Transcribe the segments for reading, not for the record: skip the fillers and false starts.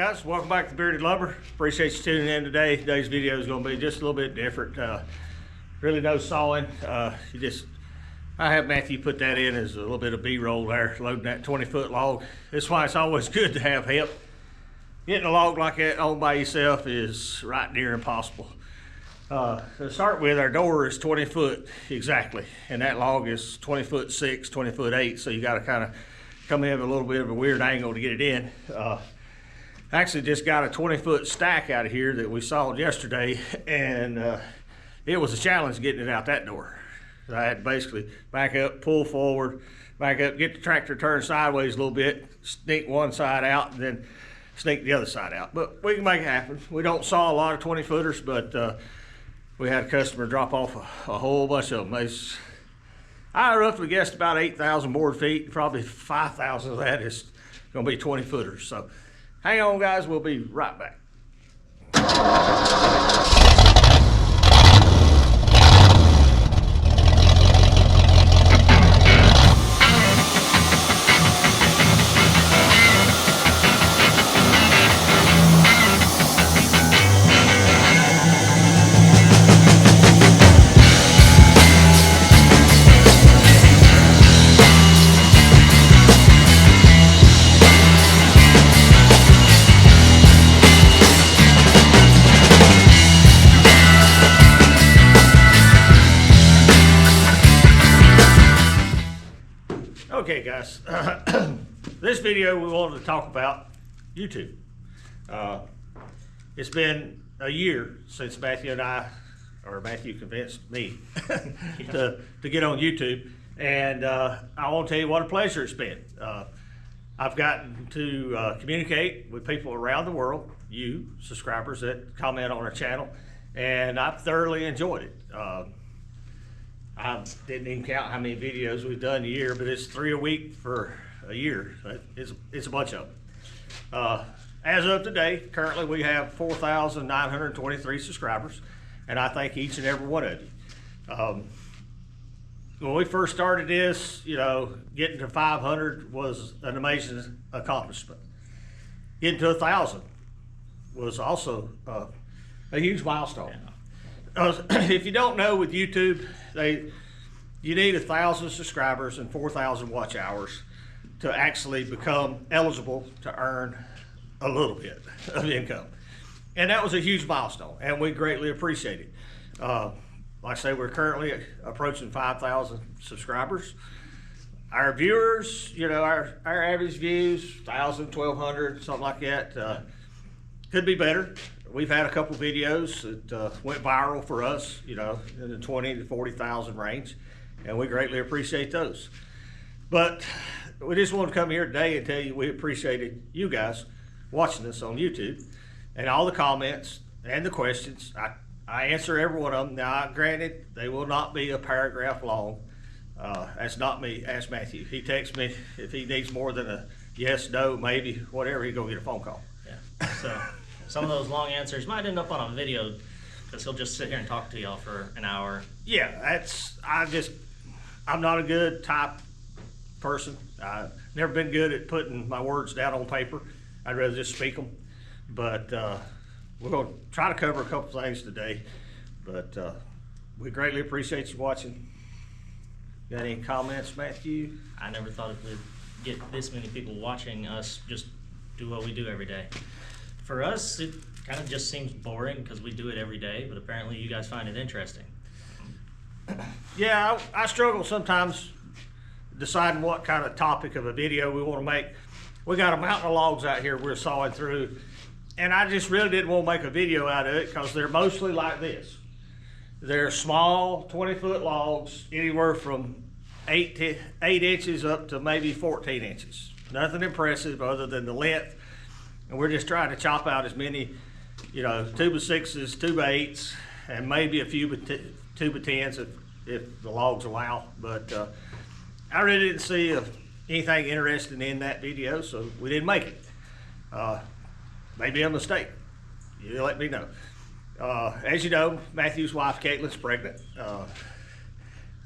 guys, welcome back to Bearded Lumber. Appreciate you tuning in today. Today's video is going to be just a little bit different. Really no sawing. I have Matthew put that in as a little bit of B-roll there, loading that 20-foot log. That's why it's always good to have help. Getting a log like that all by yourself is right near impossible. To start with, our door is 20 foot exactly, and that log is 20 foot 6, 20 foot 8, so you got to kind of come in with a little bit of a weird angle to get it in. Actually just got a 20-foot stack out of here that we sawed yesterday, and it was a challenge getting it out that door. I had to basically back up, pull forward, back up, get the tractor turned sideways a little bit, sneak one side out, and then sneak the other side out. But we can make it happen. We don't saw a lot of 20-footers, but we had a customer drop off a whole bunch of them. I roughly guessed about 8,000 board feet. Probably 5,000 of that is going to be 20-footers. So hang on, guys. We'll be right back. Okay guys, this video we wanted to talk about YouTube. It's been a year since Matthew convinced me to get on YouTube, and I want to tell you what a pleasure it's been. I've gotten to communicate with people around the world, you subscribers that comment on our channel, and I've thoroughly enjoyed it. I didn't even count how many videos we've done a year, but it's 3 a week for a year. It's a bunch of them. As of today, currently we have 4,923 subscribers, and I thank each and every one of you. When we first started this, getting to 500 was an amazing accomplishment. Getting to 1,000 was also a huge milestone. If you don't know, with YouTube, you need 1,000 subscribers and 4,000 watch hours to actually become eligible to earn a little bit of income. And that was a huge milestone, and we greatly appreciate it. Like I say, we're currently approaching 5,000 subscribers. Our viewers, our average views, 1,000, 1,200, something like that, could be better. We've had a couple videos that went viral for us, in the 20 to 40,000 range, and we greatly appreciate those. But we just want to come here today and tell you we appreciated you guys watching us on YouTube, and all the comments and the questions. I answer every one of them. Now, granted, they will not be a paragraph long. That's not me. Ask Matthew. He texts me if he needs more than a yes, no, maybe, whatever, he'll go get a phone call. Yeah. So some of those long answers might end up on a video because he'll just sit here and talk to y'all for an hour. Yeah, I'm not a good type person. I've never been good at putting my words down on paper. I'd rather just speak them. But we're going to try to cover a couple things today. But we greatly appreciate you watching. Got any comments, Matthew? I never thought it would get this many people watching us just do what we do every day. For us, it kind of just seems boring because we do it every day, but apparently you guys find it interesting. Yeah, I struggle sometimes deciding what kind of topic of a video we want to make. We got a mountain of logs out here we're sawing through, and I just really didn't want to make a video out of it because they're mostly like this. They're small 20-foot logs, anywhere from 8 inches up to maybe 14 inches. Nothing impressive other than the length. And we're just trying to chop out as many, 2x6s, 2x8s, and maybe a few 2x10s if the logs allow. But I really didn't see anything interesting in that video, so we didn't make it. Maybe a mistake. You let me know. As you know, Matthew's wife, Caitlin's pregnant.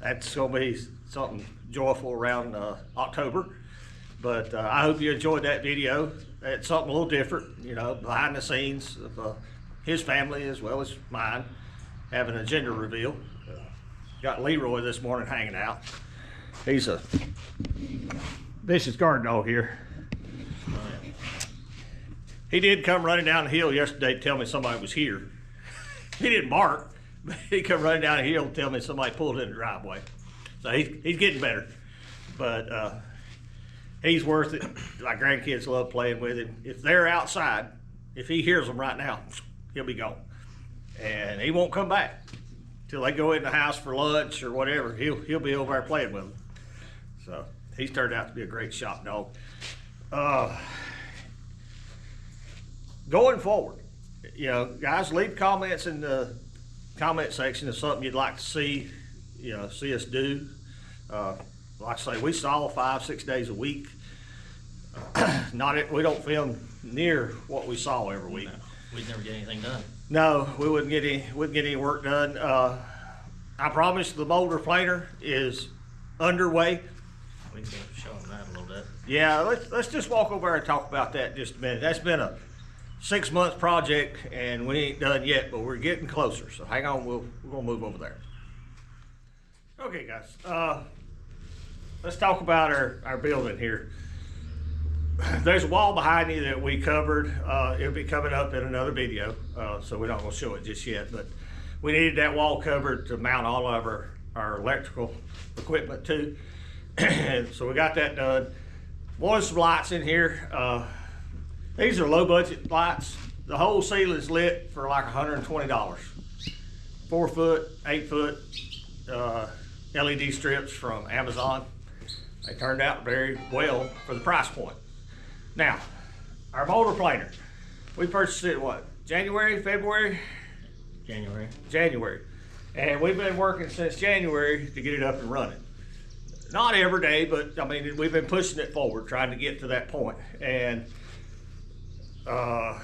That's going to be something joyful around October. But I hope you enjoyed that video. at something a little different, you know, behind the scenes of his family as well as mine, having a gender reveal. Got Leroy this morning hanging out. He's a vicious guard dog here. Oh, yeah. He did come running down the hill yesterday to tell me somebody was here. He didn't bark, but he come running down the hill to tell me somebody pulled in the driveway. So he's getting better, but he's worth it. My grandkids love playing with him. If they're outside, if he hears them right now, he'll be gone, and he won't come back till they go in the house for lunch or whatever. He'll be over there playing with them. So he's turned out to be a great shop dog. Going forward, you know, guys, leave comments in the comment section of something you'd like to see, you know, see us do. Like I say, we saw 5-6 days a week. We don't film near what we saw every week. No, we'd never get anything done. No, we wouldn't get any work done. I promise the Boulder planer is underway. We can show them that a little bit. Yeah, let's just walk over there and talk about that just a minute. That's been a 6-month project and we ain't done yet, but we're getting closer. So hang on, we're gonna move over there. Okay, guys. Let's talk about our building here. There's a wall behind you that we covered. It'll be coming up in another video, so we're not gonna show it just yet, but we needed that wall covered to mount all of our electrical equipment to. So we got that done. Wanted some lights in here. These are low budget lights. The whole ceiling's lit for like $120. 4 foot, 8 foot LED strips from Amazon. They turned out very well for the price point. Now, our motor planer, we purchased it what, January, February? January. And we've been working since January to get it up and running. Not every day, but I mean, we've been pushing it forward, trying to get to that point. And the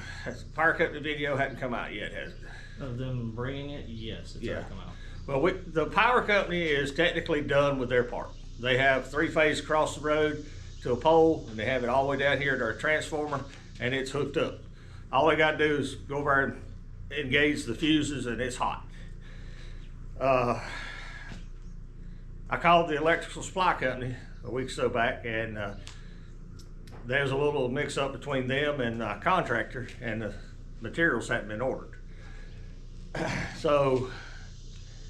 power company video hadn't come out yet, has it? Of them bringing it, yes, it's already come out. Well, the power company is technically done with their part. They have 3-phase across the road to a pole, and they have it all the way down here to our transformer, and it's hooked up. All they got to do is go over and engage the fuses, and it's hot. I called the electrical supply company a week or so back, and there's a little mix-up between them and a contractor, and the materials hadn't been ordered. So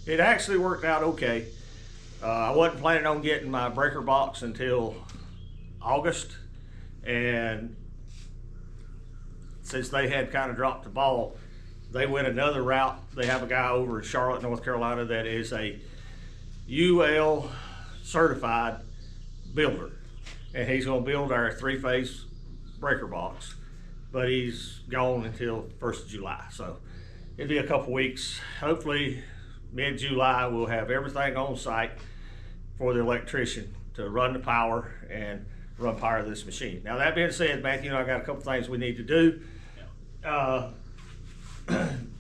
it actually worked out okay. I wasn't planning on getting my breaker box until August, and since they had kind of dropped the ball, they went another route. They have a guy over in Charlotte, North Carolina that is a UL certified builder, and he's going to build our 3-phase breaker box, but he's gone until 1st of July. So it'll be a couple weeks. Hopefully mid-July we'll have everything on site for the electrician to run the power and run power of this machine. Now that being said, Matthew and I got a couple things we need to do.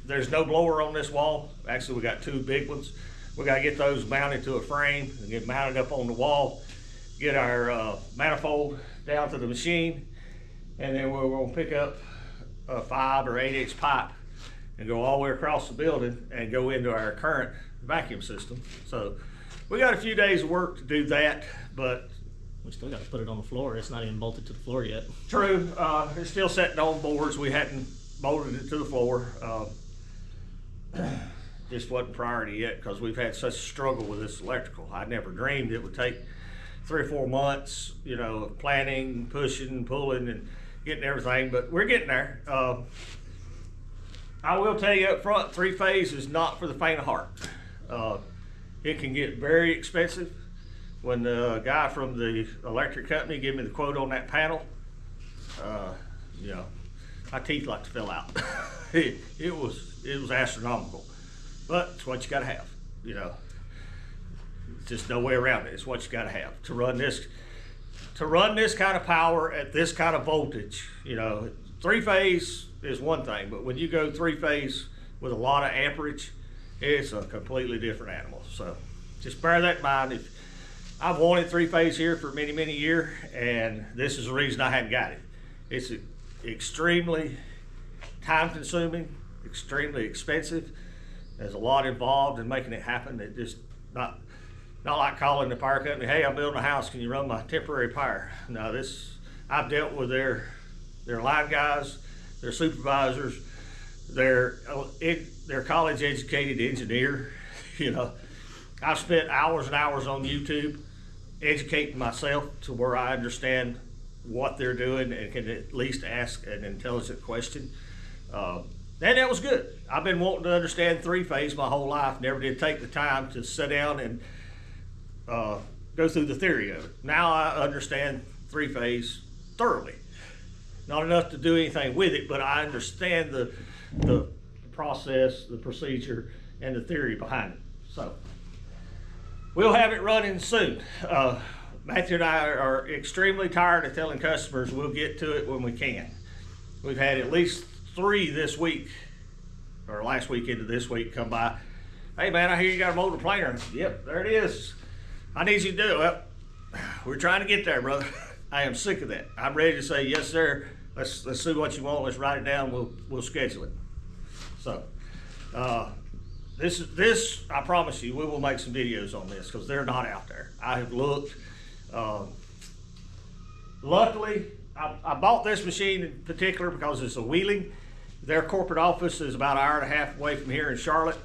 There's no blower on this wall. Actually, we got 2 big ones. We got to get those mounted to a frame and get mounted up on the wall, get our manifold down to the machine, and then we're going to pick up a 5 or 8-inch pipe and go all the way across the building and go into our current vacuum system. So we got a few days of work to do that, but We still got to put it on the floor. It's not even bolted to the floor yet. true, it's still sitting on boards. We hadn't bolted it to the floor. Just wasn't priority yet because we've had such a struggle with this electrical. I never dreamed it would take 3 or 4 months, you know, of planning, pushing, pulling, and getting everything, but we're getting there. I will tell you up front, 3-phase is not for the faint of heart. It can get very expensive. When the guy from the electric company gave me the quote on that panel, you know, my teeth like to fell out. it was astronomical, but it's what you got to have. You know, just no way around it. It's what you got to have to run this. To run this kind of power at this kind of voltage, you know, 3-phase is one thing, but when you go 3-phase with a lot of amperage, it's a completely different animal. So just bear that in mind. I've wanted 3-phase here for many, many years, and this is the reason I hadn't got it. It's extremely time consuming, extremely expensive. There's a lot involved in making it happen. It just not like calling the power company, hey, I'm building a house, can you run my temporary power? No, I've dealt with their line guys, their supervisors, their college educated engineer. You know, I've spent hours and hours on YouTube educating myself to where I understand what they're doing and can at least ask an intelligent question. And that was good. I've been wanting to understand three-phase my whole life, never did take the time to sit down and go through the theory of it. Now I understand three-phase thoroughly. Not enough to do anything with it, but I understand the process, the procedure, and the theory behind it. So we'll have it running soon. Matthew and I are extremely tired of telling customers we'll get to it when we can. We've had at least 3 this week, or last week into this week, come by. Hey man, I hear you got a motor planer. Yep, there it is. I need you to do it. Well, we're trying to get there, brother. I am sick of that. I'm ready to say, yes sir, let's see what you want, let's write it down, we'll schedule it. So, this, I promise you, we will make some videos on this because they're not out there. I have looked. Luckily, I bought this machine in particular because it's a Wheeling. Their corporate office is about an hour and a half away from here in Charlotte.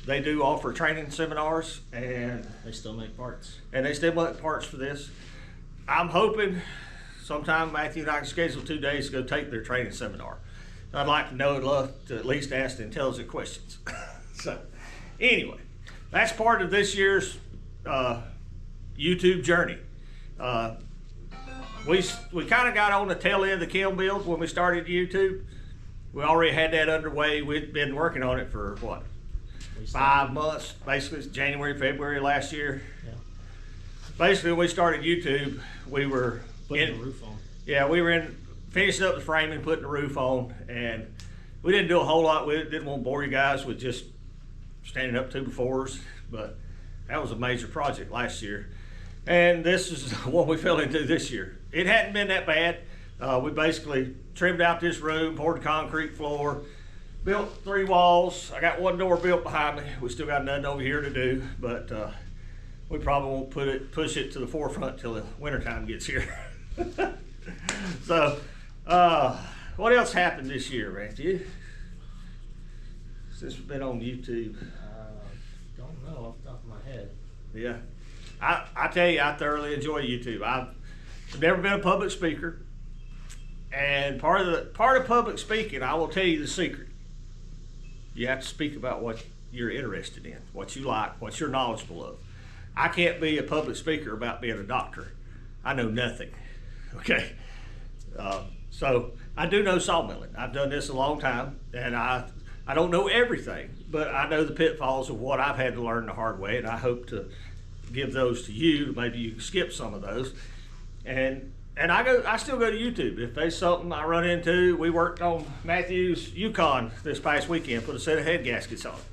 They do offer training seminars, and They still make parts. they still make parts for this. I'm hoping sometime Matthew and I can schedule 2 days to go take their training seminar. I'd like to know and love to at least ask the intelligent questions. So anyway, that's part of this year's YouTube journey. We kind of got on the tail end of the kiln build when we started YouTube. We already had that underway. We'd been working on it for what, 5 months, basically. It's January, February last year. Yeah. Basically, when we started YouTube, we were Putting the roof on. Yeah, we were finishing up the framing, putting the roof on, and we didn't do a whole lot with it. Didn't want to bore you guys with just standing up 2 befores, but that was a major project last year. And this is what we fell into this year. It hadn't been that bad. We basically trimmed out this room, poured the concrete floor, built 3 walls. I got 1 door built behind me. We still got nothing over here to do, but we probably won't push it to the forefront till the wintertime gets here. So, what else happened this year, Matthew? Since we've been on YouTube. Don't know off the top of my head. Yeah, I tell you, I thoroughly enjoy YouTube. I've never been a public speaker, and part of public speaking, I will tell you the secret. You have to speak about what you're interested in, what you like, what you're knowledgeable of. I can't be a public speaker about being a doctor. I know nothing. Okay, so I do know sawmilling. I've done this a long time, and I don't know everything, but I know the pitfalls of what I've had to learn the hard way, and I hope to give those to you. Maybe you can skip some of those. And I still go to YouTube. If there's something I run into, we worked on Matthew's Yukon this past weekend, put a set of head gaskets on it.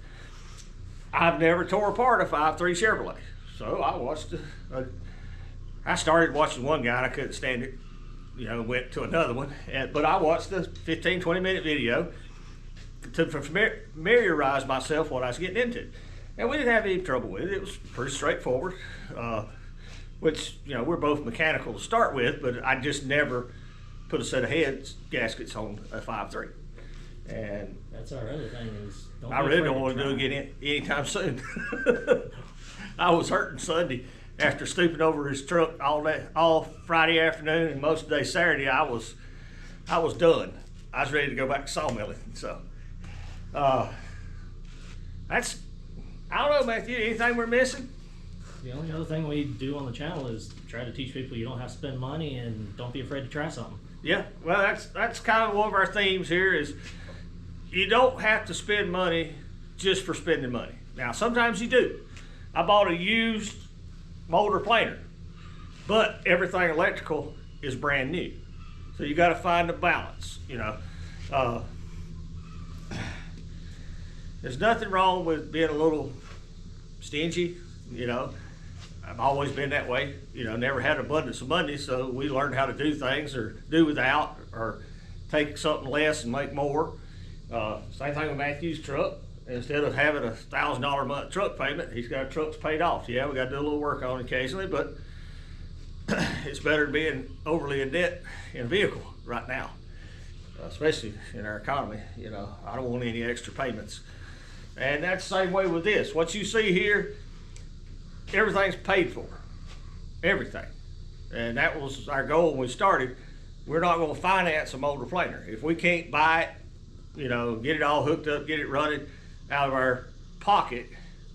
I've never tore apart a 5.3 Chevrolet, so I watched I started watching one guy and I couldn't stand it, went to another one. But I watched the 15-20 minute video to familiarize myself what I was getting into. And we didn't have any trouble with it. It was pretty straightforward, which, we're both mechanical to start with, but I just never put a set of head gaskets on a 5.3. And That's our other thing is I really don't want to do it again anytime soon. I was hurting Sunday after stooping over his truck all Friday afternoon and most of the day Saturday. I was done. I was ready to go back to sawmilling. So that's, I don't know, Matthew, anything we're missing? The only other thing we do on the channel is try to teach people you don't have to spend money and don't be afraid to try something. Yeah, well, that's kind of one of our themes here is you don't have to spend money just for spending money. Now, sometimes you do. I bought a used motor planer, but everything electrical is brand new. So you got to find the balance, There's nothing wrong with being a little stingy, I've always been that way, never had abundance of money, so we learned how to do things or do without or take something less and make more. Same thing with Matthew's truck. Instead of having a $1,000 a month truck payment, he's got trucks paid off. Yeah, we got to do a little work on it occasionally, but it's better than being overly in debt in a vehicle right now, especially in our economy. You know, I don't want any extra payments. And that's the same way with this. What you see here, everything's paid for, everything. And that was our goal when we started. We're not going to finance a motor planer. If we can't buy it, you know, get it all hooked up, get it running out of our pocket,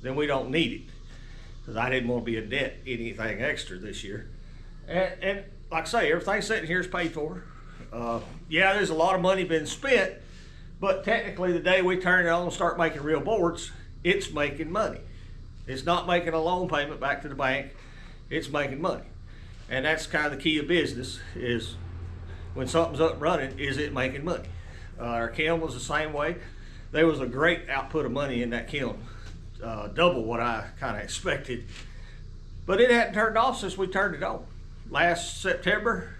then we don't need it. Because I didn't want to be in debt anything extra this year. And like I say, everything sitting here is paid for. Yeah, there's a lot of money been spent, but technically the day we turn it on and start making real boards, it's making money. It's not making a loan payment back to the bank, it's making money. And that's kind of the key of business, is when something's up and running, is it making money? Our kiln was the same way. There was a great output of money in that kiln, double what I kind of expected. But it hadn't turned off since we turned it on. Last September,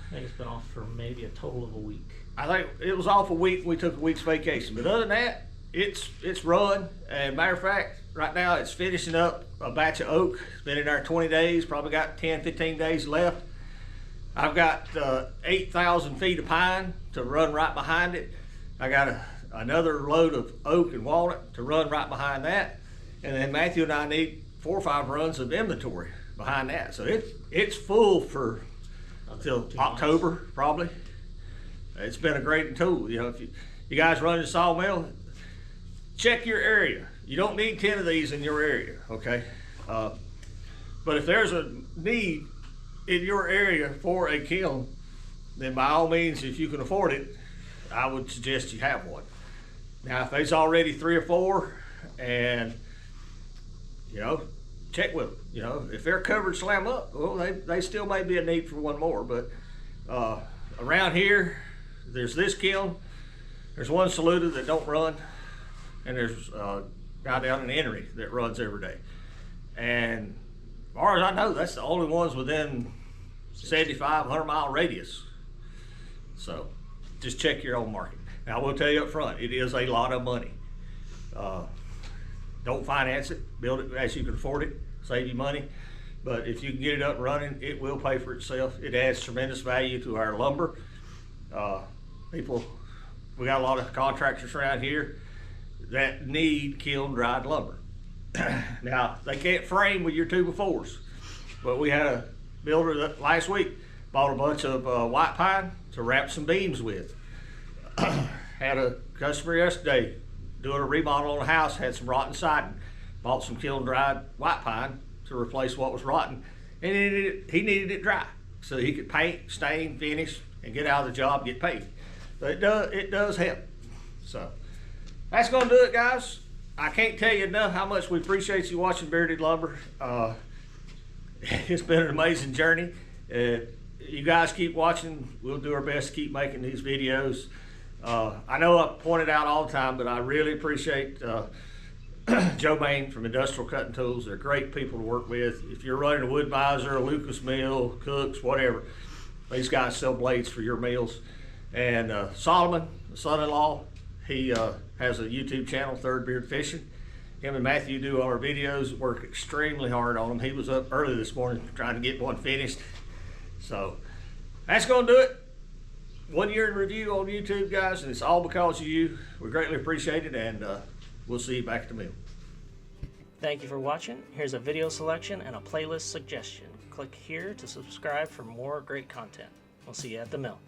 I think it's been off for maybe a total of a week. I think it was off a week. We took a week's vacation. But other than that, it's run. And matter of fact, right now it's finishing up a batch of oak. It's been in there 20 days, probably got 10, 15 days left. I've got 8,000 feet of pine to run right behind it. I got another load of oak and walnut to run right behind that. And then Matthew and I need 4 or 5 runs of inventory behind that. So it's full for until October, probably. It's been a great tool. You know, if you guys run a sawmill, check your area. You don't need 10 of these in your area, okay? But if there's a need in your area for a kiln, then by all means, if you can afford it, I would suggest you have one. Now, if there's already 3 or 4, and you know, check with them. You know, if they're covered slam up, well, they still may be a need for one more. But around here, there's this kiln, there's one Saluda that don't run, and there's a guy down in Henry that runs every day. And as far as I know, that's the only ones within 75, 100-mile radius. So just check your own market. Now, I will tell you up front, it is a lot of money. Don't finance it, build it as you can afford it, save you money. But if you can get it up and running, it will pay for itself. It adds tremendous value to our lumber. We got a lot of contractors around here that need kiln dried lumber. Now, they can't frame with your 2x4s, but we had a builder that last week bought a bunch of white pine to wrap some beams with. Had a customer yesterday doing a remodel on a house, had some rotten siding, bought some kiln dried white pine to replace what was rotten, and he needed it dry so he could paint, stain, finish, and get out of the job, get paid. But it does help. So that's gonna do it, guys. I can't tell you enough how much we appreciate you watching Bearded Lumber. It's been an amazing journey. You guys keep watching. We'll do our best to keep making these videos. I know I point it out all the time, but I really appreciate Joe Maine from Industrial Cutting Tools. They're great people to work with. If you're running a wood-mizer, a Lucas mill, Cooks, whatever, these guys sell blades for your mills. And Solomon, the son-in-law, he has a YouTube channel, Third Beard Fishing. Him and Matthew do our videos, work extremely hard on them. He was up early this morning trying to get one finished. So that's gonna do it. 1 year in review on YouTube, guys, and it's all because of you. We greatly appreciate it, and we'll see you back at the mill. Thank you for watching. Here's a video selection and a playlist suggestion. Click here to subscribe for more great content. We'll see you at the mill.